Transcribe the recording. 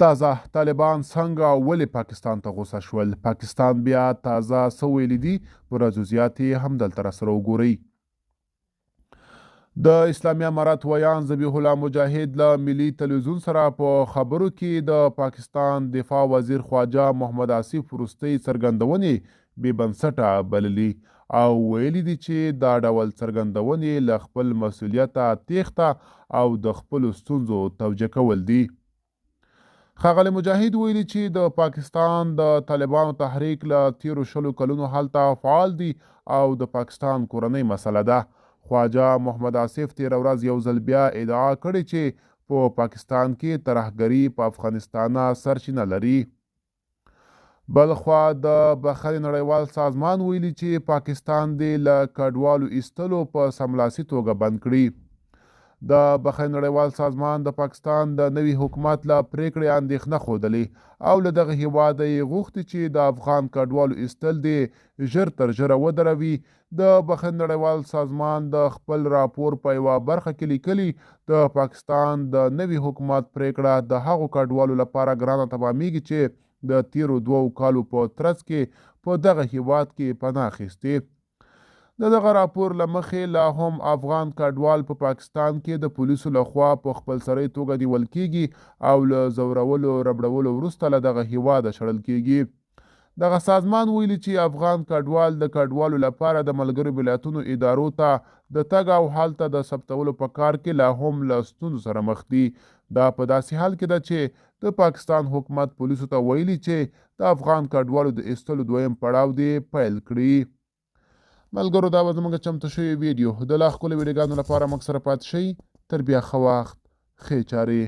تازه طالبان څنګه او ولې پاکستان ته غوسه شول؟ پاکستان بیا تازه څه ویلي دي؟ پوره جزئیات یې هم دلته راسره وګورئ. د اسلامي امارات ویان ذبیح الله مجاهد له ملي تلویزیون سره په خبرو کې د پاکستان دفاع وزیر خواجه محمد آصف وروستۍ څرګندونې بې بنسټه بللي او ویلي دي چې دا ډول څرګندونې له خپل مسؤلیته تیښته او د خپلو ستونزو توجیه کول دي. ښاغلی مجاهد ویلي چې د پاکستان د طالبانو تحریک له تیرو 20 کلونو هلته فعال دی او د پاکستان کورنۍ مسله ده. خواجه محمد آصف تیره ورځ یو ځل بیا ادعا کړې چې په پاکستان کې ترهګري په افغانستان سرچینه لري. بلخوا د بخښنې نړیوال سازمان ویلي چې پاکستان دې له کډوالو ایستلو په سملاسي توګه بند کړي. د بخښنې نړیوال سازمان د پاکستان د نوي حکومت له پریکړې اندېښنه ښودلې او له دغه هیواده یې غوښتي چې د افغان کډوالو ایستل دې ژر تر ژره ودروي. د بخښنې نړیوال سازمان د خپل راپور په یوه برخه کې لیکلي د پاکستان د نوي حکومت پریکړه د هغو کډوالو لپاره ګرانه تمامیږي چې د تیرو 2 کالو په ترڅ کې په دغه هیواد کې پناه اخیستې. د دغه راپور له مخې لا هم افغان کډوال په پاکستان کې د پولیسو لخوا په خپلسرۍ توګه نیول کیږي او له ځورولو ربړولو وروسته له دغه هیواده شړل کیږي. دغه سازمان ویلي چې افغان کډوال د کډوالو لپاره د ملګرو ملتونو ادارو ته د تګ او هلته د ثبتولو په کار کې لا هم له ستونزو سره مخ دي. دا په داسې حال کې ده چې د پاکستان حکومت پولیسو ته ویلي چې د افغان کډوالو د ایستلو دویم پړاو دې پیل کړي. ملګرو دا به زموږ چمتو شوی ویډیو د لا ښکلو ویډیوګانو لپاره موږ سره پاتې شئ. تر بیا ښه وخت، ښې چارې.